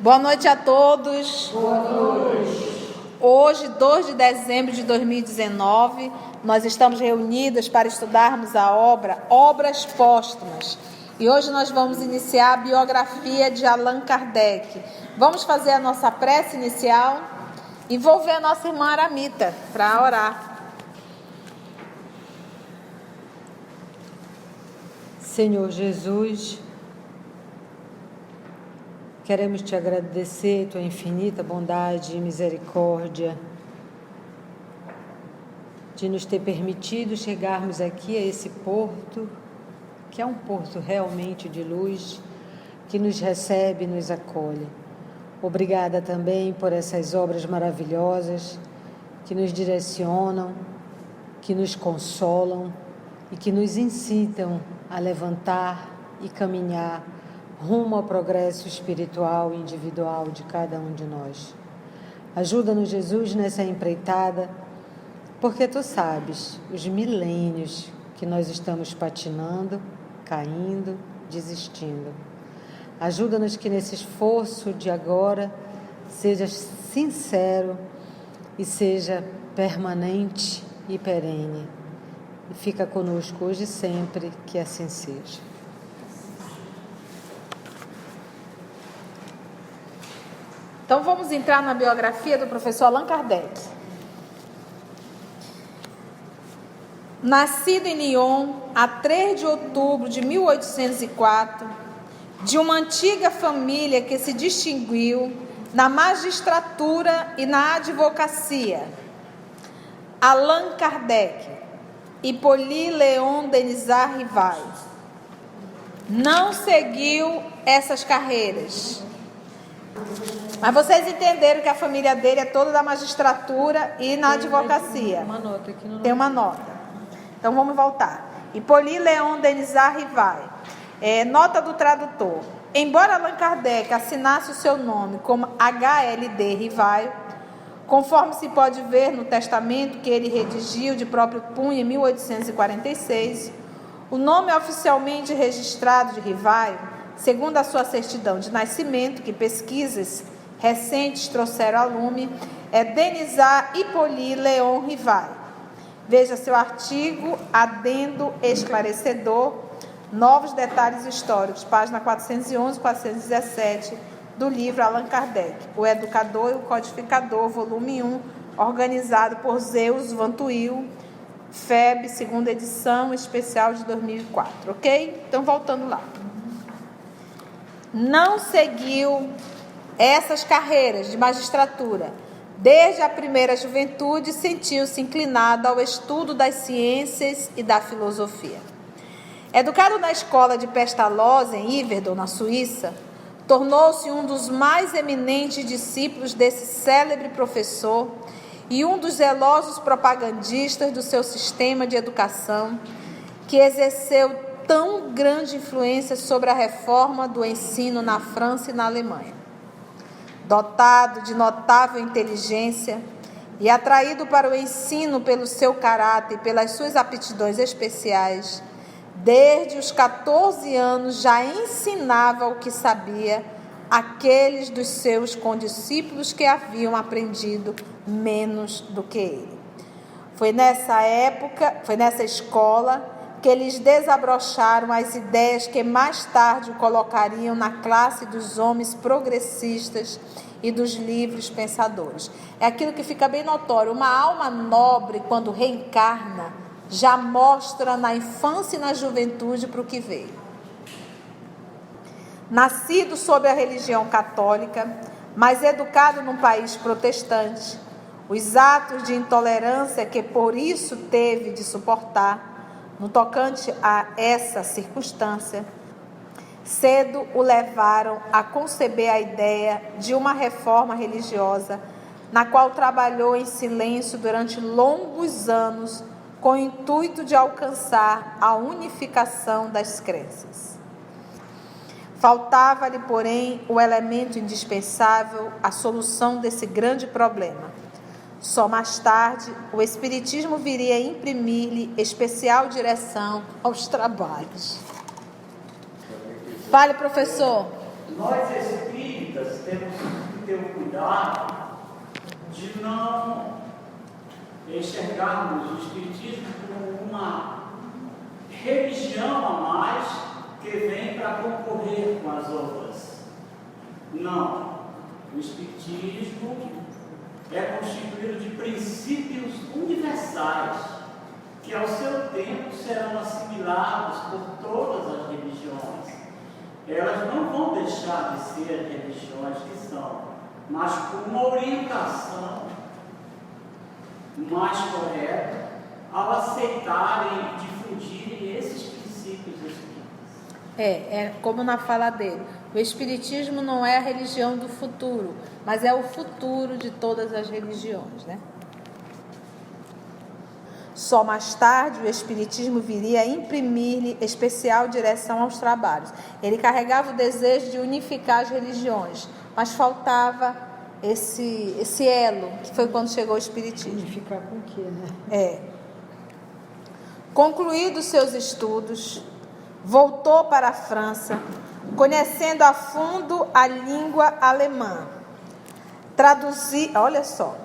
Boa noite a todos. Boa noite. Hoje, 2 de dezembro de 2019, nós estamos reunidos para estudarmos a obra Obras Póstumas. E hoje nós vamos iniciar a biografia de Allan Kardec. Vamos fazer a nossa prece inicial e envolver a nossa irmã Aramita para orar. Senhor Jesus, queremos te agradecer tua infinita bondade e misericórdia de nos ter permitido chegarmos aqui a esse porto, que é um porto realmente de luz, que nos recebe e nos acolhe. Obrigada também por essas obras maravilhosas que nos direcionam, que nos consolam e que nos incitam a levantar e caminhar rumo ao progresso espiritual e individual de cada um de nós. Ajuda-nos, Jesus, nessa empreitada, porque tu sabes os milênios que nós estamos patinando, caindo, desistindo. Ajuda-nos que nesse esforço de agora seja sincero e seja permanente e perene. E fica conosco hoje e sempre, que assim seja. Então vamos entrar na biografia do professor Allan Kardec. Nascido em Lyon, a 3 de outubro de 1804, de uma antiga família que se distinguiu na magistratura e na advocacia, Allan Kardec, Hippolyte Léon Denisard Rivail, não seguiu essas carreiras. Mas vocês entenderam que a família dele é toda da magistratura e na advocacia. Tem uma nota. Então vamos voltar. Hippolyte Léon Denisard Rivail. Nota do tradutor. Embora Allan Kardec assinasse o seu nome como HLD Rivail, conforme se pode ver no testamento que ele redigiu de próprio punho em 1846, o nome oficialmente registrado de Rivail, segundo a sua certidão de nascimento, que pesquisas recentes trouxeram a lume, é Denisard Hippolyte Léon Rivail. Veja seu artigo, adendo esclarecedor, novos detalhes históricos, página 411 e 417, do livro Allan Kardec, O Educador e o Codificador, volume 1, organizado por Zeus Van Tuyl, FEB, segunda edição, especial de 2004, ok? Então, voltando lá. Não seguiu essas carreiras de magistratura. Desde a primeira juventude, sentiu-se inclinado ao estudo das ciências e da filosofia. Educado na escola de Pestalozzi, em Yverdon, na Suíça, tornou-se um dos mais eminentes discípulos desse célebre professor e um dos zelosos propagandistas do seu sistema de educação, que exerceu tão grande influência sobre a reforma do ensino na França e na Alemanha. Dotado de notável inteligência e atraído para o ensino pelo seu caráter e pelas suas aptidões especiais, desde os 14 anos já ensinava o que sabia àqueles dos seus condiscípulos que haviam aprendido menos do que ele. Foi nessa escola que eles desabrocharam as ideias que mais tarde o colocariam na classe dos homens progressistas e dos livres pensadores. É aquilo que fica bem notório. Uma alma nobre, quando reencarna, já mostra na infância e na juventude para o que veio. Nascido sob a religião católica, mas educado num país protestante, os atos de intolerância que por isso teve de suportar, no tocante a essa circunstância, cedo o levaram a conceber a ideia de uma reforma religiosa, na qual trabalhou em silêncio durante longos anos, com o intuito de alcançar a unificação das crenças. Faltava-lhe, porém, o elemento indispensável à solução desse grande problema. Só mais tarde, o Espiritismo viria a imprimir-lhe especial direção aos trabalhos. Fale, professor. nós espíritas temos que ter o cuidado de não enxergarmos o espiritismo como uma religião a mais que vem para concorrer com as outras. Não. O espiritismo é constituído de princípios universais que ao seu tempo serão assimilados por todas as religiões. Elas não vão deixar de ser as religiões que são, mas com uma orientação mais correta ao aceitarem e difundirem esses princípios espíritas. É como na fala dele, o espiritismo não é a religião do futuro, mas é o futuro de todas as religiões, né? Só mais tarde o espiritismo viria a imprimir-lhe especial direção aos trabalhos. Ele carregava o desejo de unificar as religiões, mas faltava esse elo, que foi quando chegou o espiritismo. Unificar com o quê, né? Concluídos seus estudos, voltou para a França, conhecendo a fundo a língua alemã.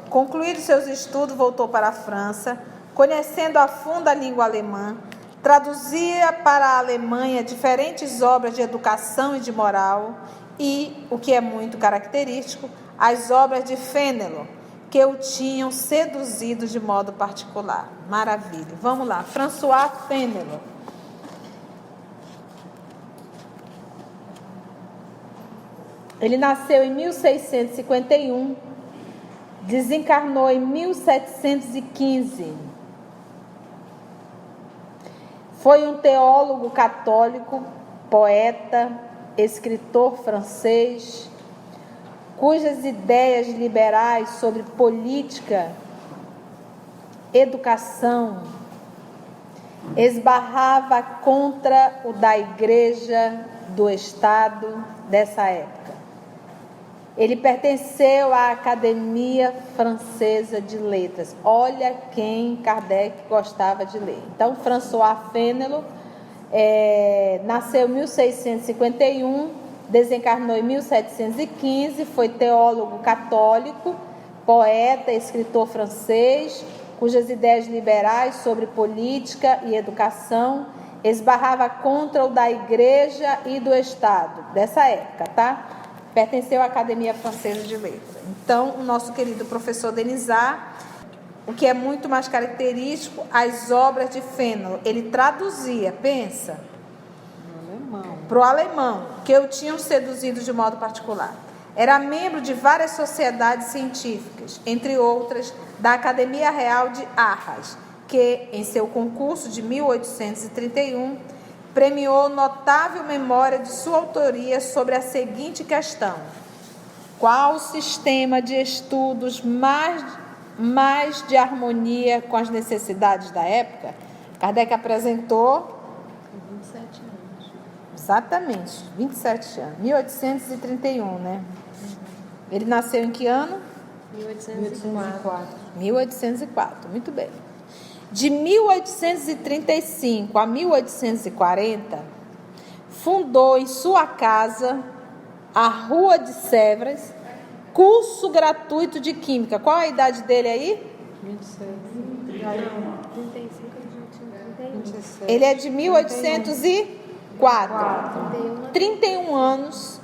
Concluídos seus estudos, voltou para a França, conhecendo a fundo a língua alemã, traduzia para a Alemanha diferentes obras de educação e de moral e, o que é muito característico, as obras de Fénelon, que o tinham seduzido de modo particular. Maravilha. Vamos lá. François Fénelon. Ele nasceu em 1651, desencarnou em 1715. Foi um teólogo católico, poeta, escritor francês, cujas ideias liberais sobre política, educação, esbarrava contra o da Igreja, do Estado dessa época. Ele pertenceu à Academia Francesa de Letras. Olha quem Kardec gostava de ler. Então, François Fénelon nasceu em 1651, desencarnou em 1715, foi teólogo católico, poeta, escritor francês, cujas ideias liberais sobre política e educação esbarrava contra o da Igreja e do Estado dessa época, tá? Pertenceu à Academia Francesa de Letras. Então, o nosso querido professor Denisard, o que é muito mais característico, as obras de Fénelon, ele traduzia, pensa, para o alemão, que o tinham seduzido de modo particular. Era membro de várias sociedades científicas, entre outras, da Academia Real de Arras, que, em seu concurso de 1831, premiou notável memória de sua autoria sobre a seguinte questão: qual o sistema de estudos mais de harmonia com as necessidades da época? Kardec apresentou 27 anos. Exatamente, 27 anos, 1831, né? Ele nasceu em que ano? 1804. 1804, muito bem. De 1835 a 1840, fundou em sua casa, a Rua de Sèvres, curso gratuito de Química. Qual a idade dele aí? 27. 35. Ele é de 1804. 31 anos.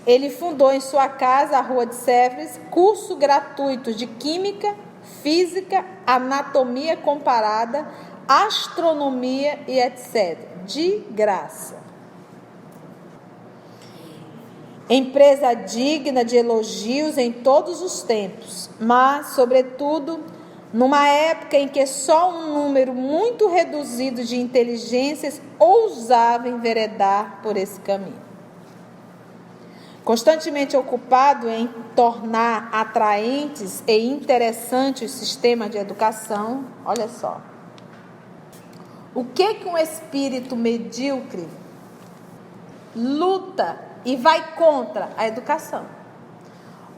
Ele fundou em sua casa, a Rua de Sèvres, curso gratuito de Química, Física, Anatomia Comparada, Astronomia e etc. De graça. Empresa digna de elogios em todos os tempos, mas, sobretudo, numa época em que só um número muito reduzido de inteligências ousava enveredar por esse caminho. Constantemente ocupado em tornar atraentes e interessantes o sistema de educação, olha só. O que um espírito medíocre luta e vai contra a educação?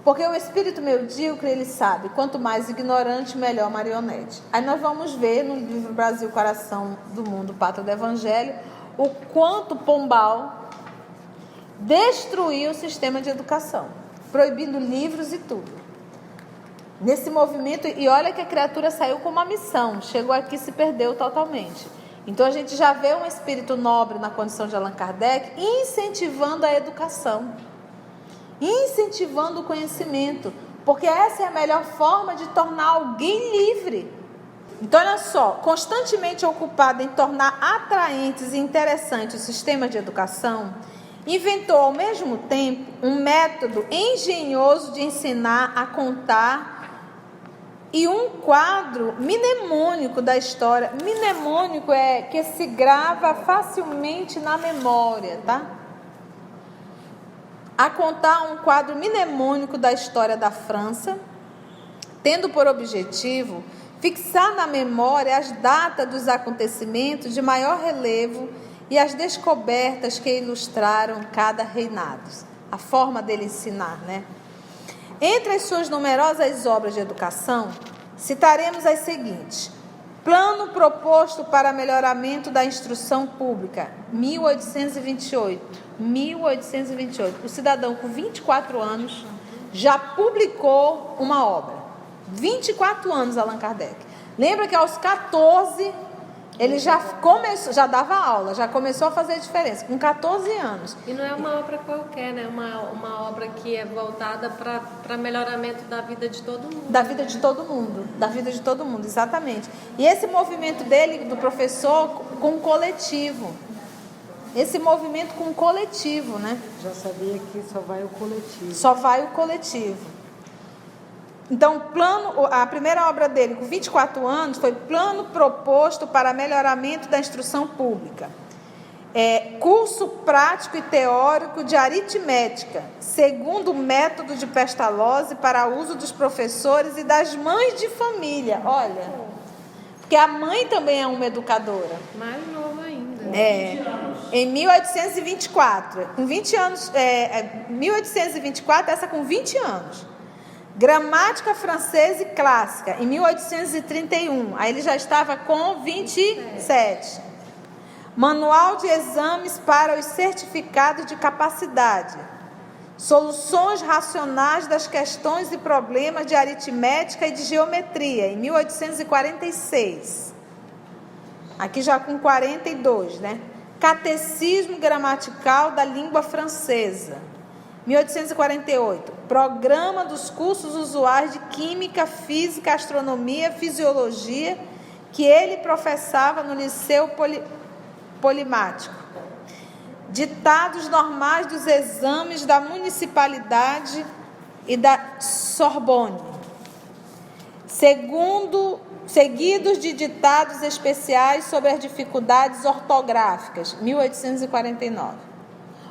Porque o espírito medíocre, ele sabe, quanto mais ignorante, melhor marionete. Aí nós vamos ver no livro Brasil, Coração do Mundo, Pátria do Evangelho, o quanto Pombal destruiu o sistema de educação, proibindo livros e tudo. Nesse movimento, e olha que a criatura saiu com uma missão, chegou aqui e se perdeu totalmente. Então a gente já vê um espírito nobre na condição de Allan Kardec incentivando a educação, incentivando o conhecimento, porque essa é a melhor forma de tornar alguém livre. Então olha só, constantemente ocupado em tornar atraentes e interessantes o sistema de educação, inventou ao mesmo tempo um método engenhoso de ensinar a contar e um quadro mnemônico da história. Mnemônico é que se grava facilmente na memória, tá? A contar um quadro mnemônico da história da França, tendo por objetivo fixar na memória as datas dos acontecimentos de maior relevo e as descobertas que ilustraram cada reinado. A forma dele ensinar, né? Entre as suas numerosas obras de educação, citaremos as seguintes: Plano proposto para melhoramento da instrução pública, 1828. O cidadão com 24 anos já publicou uma obra. 24 anos, Allan Kardec. Lembra que aos 14 ele já dava aula, já começou a fazer diferença, com 14 anos. E não é uma obra qualquer, né? Uma obra que é voltada para melhoramento da vida de todo mundo. Da vida de todo mundo, exatamente. E esse movimento dele, do professor, com o coletivo. Esse movimento com o coletivo, né? Já sabia que só vai o coletivo. Só vai o coletivo. Então, a primeira obra dele, com 24 anos, foi Plano Proposto para Melhoramento da Instrução Pública. Curso prático e teórico de aritmética, segundo o método de Pestalozzi para uso dos professores e das mães de família. Olha, porque a mãe também é uma educadora. Mais novo ainda. Em 1824. Com 20 anos, 1824, essa com 20 anos. Gramática francesa e clássica, em 1831. Aí ele já estava com 27. Manual de exames para os certificados de capacidade. Soluções racionais das questões e problemas de aritmética e de geometria, em 1846. Aqui já com 42, né? Catecismo gramatical da língua francesa, 1848. Programa dos cursos usuais de Química, Física, Astronomia, Fisiologia, que ele professava no Liceu Polimático. Ditados normais dos exames da Municipalidade e da Sorbonne. Seguidos de ditados especiais sobre as dificuldades ortográficas, 1849.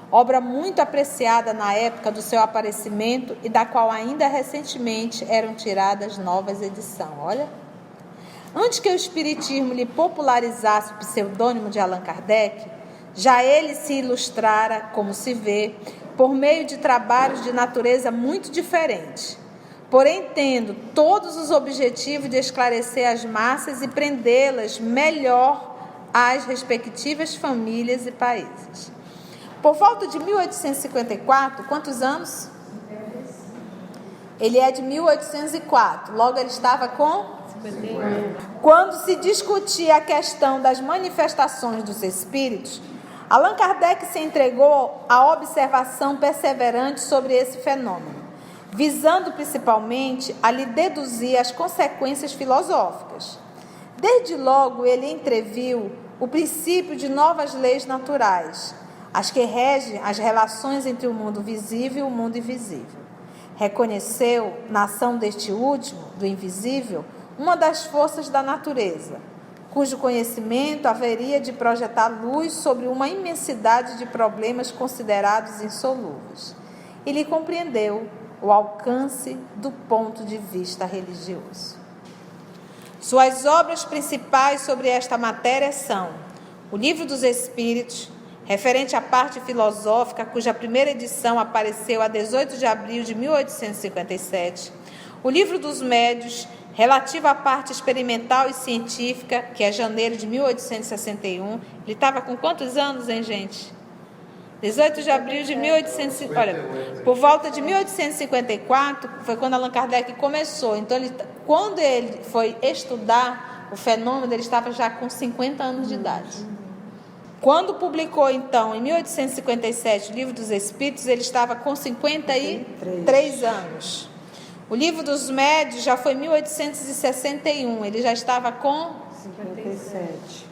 Obra muito apreciada na época do seu aparecimento e da qual ainda recentemente eram tiradas novas edições. Olha, antes que o Espiritismo lhe popularizasse o pseudônimo de Allan Kardec, já ele se ilustrara, como se vê, por meio de trabalhos de natureza muito diferente, porém tendo todos os objetivos de esclarecer as massas e prendê-las melhor às respectivas famílias e países. Por volta de 1854, quantos anos? Ele é de 1804, logo ele estava com 51. Quando se discutia a questão das manifestações dos espíritos, Allan Kardec se entregou à observação perseverante sobre esse fenômeno, visando principalmente a lhe deduzir as consequências filosóficas. Desde logo ele entreviu o princípio de novas leis naturais, as que regem as relações entre o mundo visível e o mundo invisível. Reconheceu, na ação deste último, do invisível, uma das forças da natureza, cujo conhecimento haveria de projetar luz sobre uma imensidade de problemas considerados insolúveis. E lhe compreendeu o alcance do ponto de vista religioso. Suas obras principais sobre esta matéria são o Livro dos Espíritos, referente à parte filosófica, cuja primeira edição apareceu a 18 de abril de 1857, o Livro dos Médios, relativo à parte experimental e científica, que é janeiro de 1861. Ele estava com quantos anos, hein, gente? 18 de abril de 1850. Olha, por volta de 1854 foi quando Allan Kardec começou. Então, quando ele foi estudar o fenômeno, ele estava já com 50 anos de idade. Quando publicou, então, em 1857, o Livro dos Espíritos, ele estava com 53 anos. O Livro dos Médios já foi em 1861, ele já estava com 57.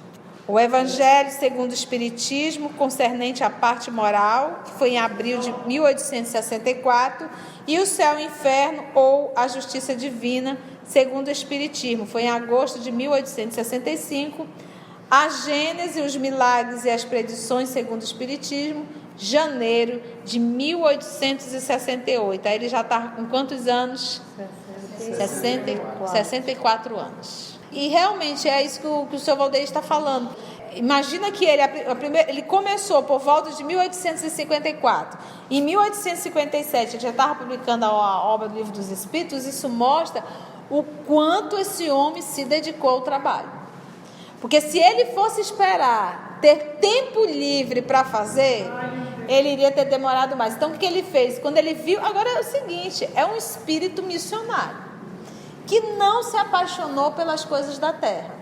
O Evangelho segundo o Espiritismo, concernente à parte moral, que foi em abril de 1864, e o Céu e o Inferno, ou a Justiça Divina, segundo o Espiritismo, foi em agosto de 1865, a Gênese, os Milagres e as Predições, segundo o Espiritismo, janeiro de 1868. Aí ele já estava com quantos anos? 64 anos. E realmente é isso que o Sr. Valdeir está falando. Imagina que ele começou por volta de 1854. Em 1857 ele já estava publicando a obra do Livro dos Espíritos. Isso mostra o quanto esse homem se dedicou ao trabalho. Porque se ele fosse esperar ter tempo livre para fazer, ele iria ter demorado mais. Então o que ele fez? Quando ele viu, agora é o seguinte, é um espírito missionário que não se apaixonou pelas coisas da terra.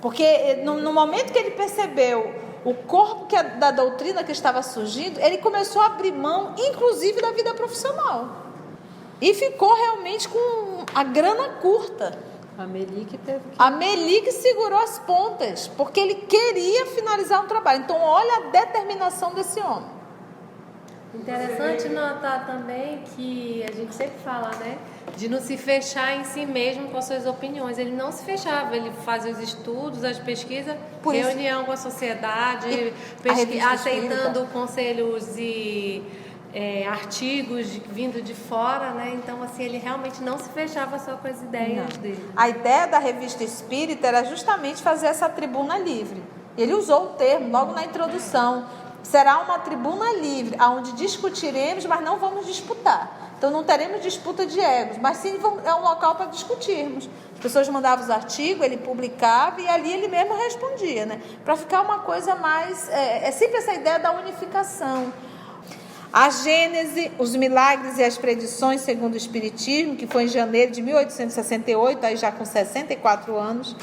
Porque no momento que ele percebeu o corpo da doutrina que estava surgindo, ele começou a abrir mão, inclusive, da vida profissional. E ficou realmente com a grana curta. A Melique teve que... A Melique segurou as pontas, porque ele queria finalizar um trabalho. Então, olha a determinação desse homem. Interessante notar também que a gente sempre fala, né? De não se fechar em si mesmo com as suas opiniões. Ele não se fechava, ele fazia os estudos, as pesquisas, reunião com a sociedade, aceitando conselhos e artigos vindo de fora, né? Então, assim, ele realmente não se fechava só com as ideias dele. A ideia da Revista Espírita era justamente fazer essa tribuna livre. Ele usou o termo logo na introdução. Será uma tribuna livre, onde discutiremos, mas não vamos disputar. Então, não teremos disputa de egos, mas sim é um local para discutirmos. As pessoas mandavam os artigos, ele publicava e ali ele mesmo respondia, né? Para ficar uma coisa mais... É sempre essa ideia da unificação. A Gênese, os Milagres e as Predições, segundo o Espiritismo, que foi em janeiro de 1868, aí já com 64 anos...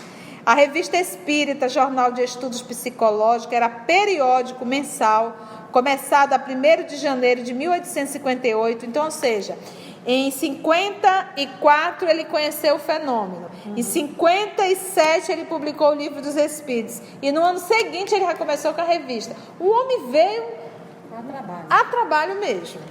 A Revista Espírita, Jornal de Estudos Psicológicos, era periódico mensal, começado a 1º de janeiro de 1858. Então, ou seja, em 54 ele conheceu o fenômeno. Em 57 ele publicou o Livro dos Espíritos. E no ano seguinte ele já começou com a revista. O homem veio a trabalho mesmo.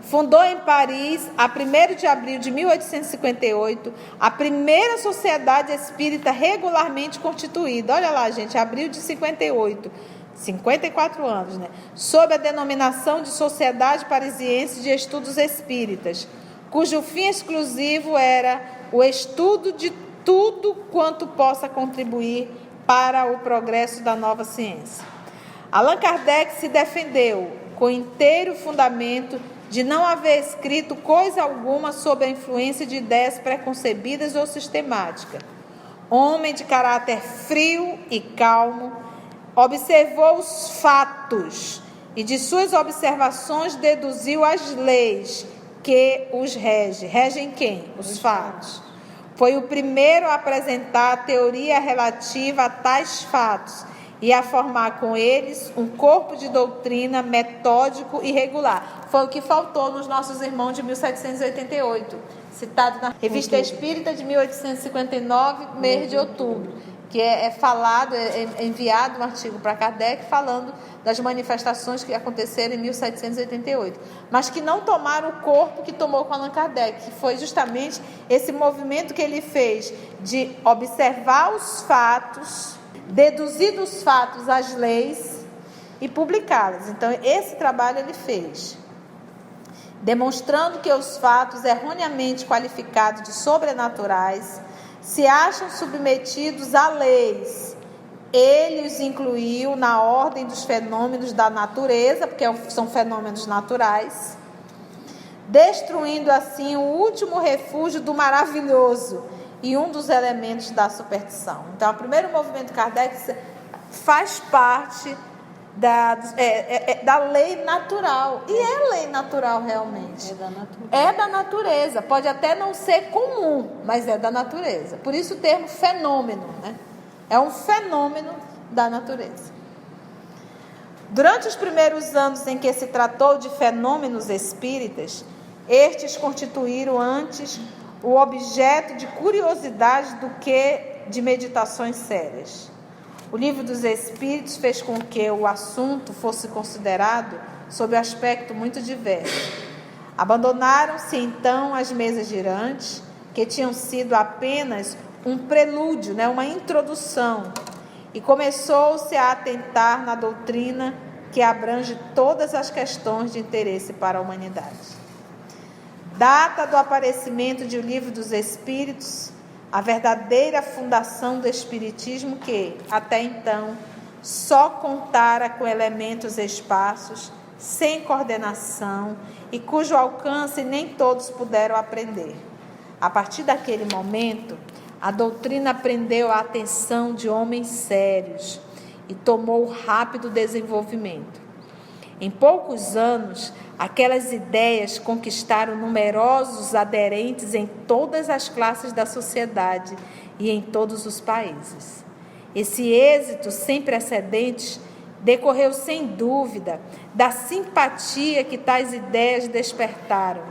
Fundou em Paris, a 1º de abril de 1858, a primeira sociedade espírita regularmente constituída. Olha lá, gente, abril de 58, 54 anos, né? Sob a denominação de Sociedade Parisiense de Estudos Espíritas, cujo fim exclusivo era o estudo de tudo quanto possa contribuir para o progresso da nova ciência. Allan Kardec se defendeu com inteiro fundamento de não haver escrito coisa alguma sob a influência de ideias preconcebidas ou sistemáticas. Homem de caráter frio e calmo, observou os fatos e de suas observações deduziu as leis que os regem. Regem quem? Os fatos. Foi o primeiro a apresentar a teoria relativa a tais fatos e a formar com eles um corpo de doutrina metódico e regular. Foi o que faltou nos nossos irmãos de 1788, citado na Revista Espírita de 1859, mês de outubro, que é falado, é enviado um artigo para Kardec falando das manifestações que aconteceram em 1788, mas que não tomaram o corpo que tomou com Allan Kardec, que foi justamente esse movimento que ele fez de observar os fatos, deduzir dos fatos as leis e publicá-las. Então, esse trabalho ele fez, demonstrando que os fatos erroneamente qualificados de sobrenaturais se acham submetidos a leis. Ele os incluiu na ordem dos fenômenos da natureza, porque são fenômenos naturais, destruindo assim o último refúgio do maravilhoso e um dos elementos da superstição. Então, o primeiro movimento Kardec faz parte da lei natural. E é lei natural realmente. É da natureza. É da natureza. Pode até não ser comum, mas é da natureza. Por isso o termo fenômeno, né? É um fenômeno da natureza. Durante os primeiros anos em que se tratou de fenômenos espíritas, estes constituíram antes o objeto de curiosidade do que de meditações sérias. O Livro dos Espíritos fez com que o assunto fosse considerado sob aspecto muito diverso. Abandonaram-se então as mesas girantes, que tinham sido apenas um prelúdio, uma introdução, e começou-se a atentar na doutrina que abrange todas as questões de interesse para a humanidade. Data do aparecimento de O Livro dos Espíritos, a verdadeira fundação do Espiritismo que, até então, só contara com elementos esparsos, sem coordenação e cujo alcance nem todos puderam aprender. A partir daquele momento, a doutrina prendeu a atenção de homens sérios e tomou rápido desenvolvimento. Em poucos anos, aquelas ideias conquistaram numerosos aderentes em todas as classes da sociedade e em todos os países. Esse êxito sem precedentes decorreu, sem dúvida, da simpatia que tais ideias despertaram,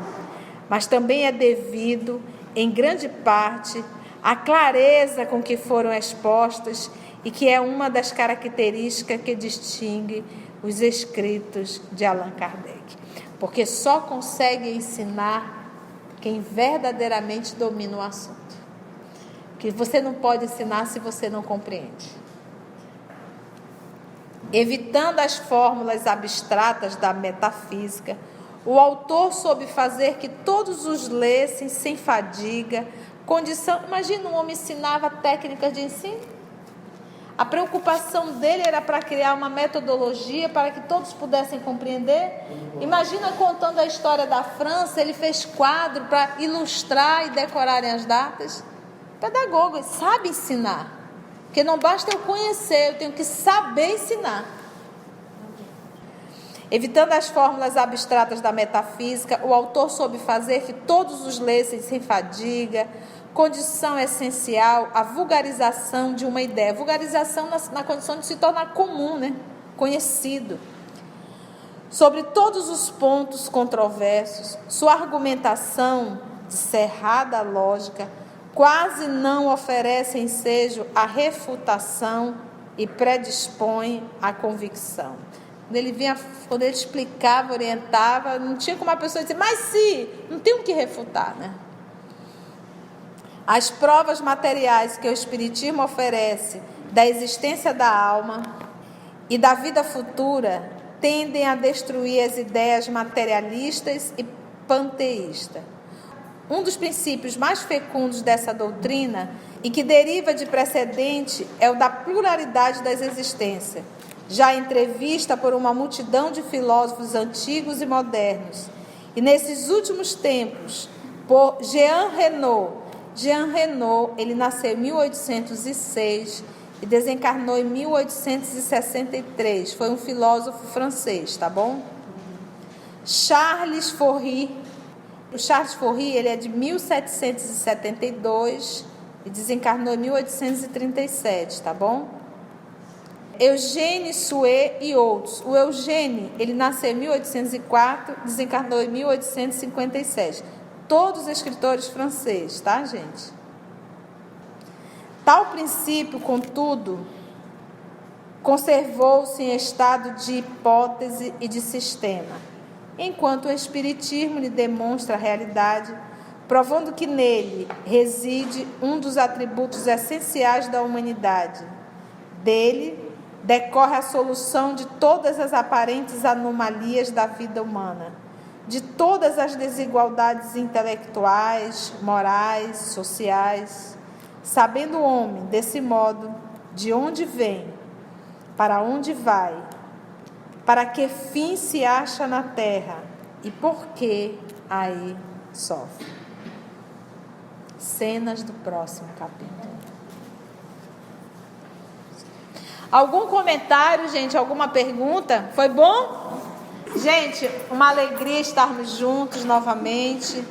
mas também é devido, em grande parte, à clareza com que foram expostas e que é uma das características que distingue os escritos de Allan Kardec. Porque só consegue ensinar quem verdadeiramente domina o assunto. Que você não pode ensinar se você não compreende. Evitando as fórmulas abstratas da metafísica, o autor soube fazer que todos os lessem sem fadiga, condição... Imagina, um homem ensinava técnicas de ensino. A preocupação dele era para criar uma metodologia para que todos pudessem compreender. Imagina, contando a história da França, ele fez quadro para ilustrar e decorarem as datas. Pedagogo, ele sabe ensinar. Porque não basta eu conhecer, eu tenho que saber ensinar. Evitando as fórmulas abstratas da metafísica, o autor soube fazer que todos os lessem sem fadiga, condição essencial, a vulgarização de uma ideia. Vulgarização na condição de se tornar comum, conhecido. Sobre todos os pontos controversos, sua argumentação, de cerrada lógica, quase não oferece ensejo à refutação e predispõe à convicção. Quando ele explicava, orientava, não tinha como a pessoa dizer, mas se, não tem o que refutar, As provas materiais que o Espiritismo oferece da existência da alma e da vida futura tendem a destruir as ideias materialistas e panteístas. Um dos princípios mais fecundos dessa doutrina e que deriva de precedente é o da pluralidade das existências, já entrevista por uma multidão de filósofos antigos e modernos. E nesses últimos tempos, por Jean Renaud, ele nasceu em 1806 e desencarnou em 1863. Foi um filósofo francês, tá bom? Charles Fourier, ele é de 1772 e desencarnou em 1837, tá bom? Eugène Sue e outros. O Eugène, ele nasceu em 1804, desencarnou em 1857. Todos escritores franceses, tá, gente? Tal princípio, contudo, conservou-se em estado de hipótese e de sistema, enquanto o Espiritismo lhe demonstra a realidade, provando que nele reside um dos atributos essenciais da humanidade. Dele decorre a solução de todas as aparentes anomalias da vida humana, de todas as desigualdades intelectuais, morais, sociais, sabendo o homem, desse modo, de onde vem, para onde vai, para que fim se acha na terra e por que aí sofre. Cenas do próximo capítulo. Algum comentário, gente? Alguma pergunta? Foi bom? Gente, uma alegria estarmos juntos novamente.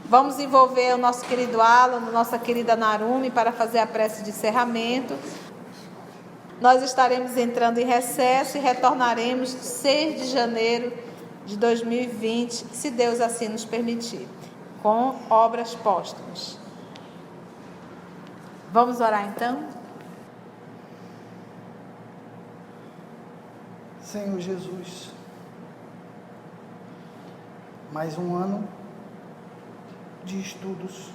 Vamos envolver o nosso querido Alan, nossa querida Narumi, para fazer a prece de encerramento. Nós estaremos entrando em recesso e retornaremos 6 de janeiro de 2020, se Deus assim nos permitir, com obras póstumas. Vamos orar então? Senhor Jesus, mais um ano de estudos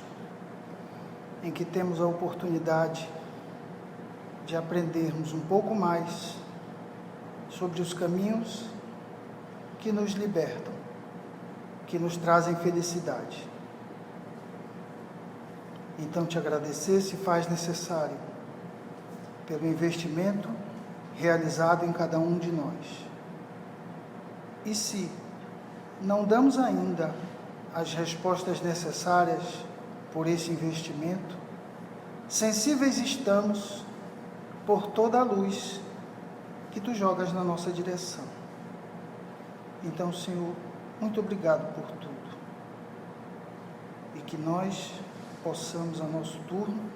em que temos a oportunidade de aprendermos um pouco mais sobre os caminhos que nos libertam, que nos trazem felicidade. Então te agradecer se faz necessário pelo investimento realizado em cada um de nós. E se não damos ainda as respostas necessárias por esse investimento, sensíveis estamos por toda a luz que tu jogas na nossa direção. Então, Senhor, muito obrigado por tudo. E que nós possamos, a nosso turno,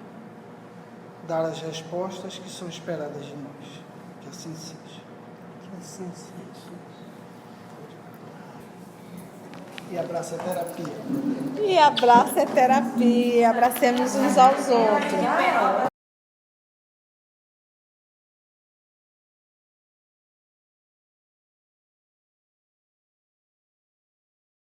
dar as respostas que são esperadas de nós. Que assim seja. Que assim seja. E abraço é terapia. E abraço é terapia. Abracemos uns aos outros.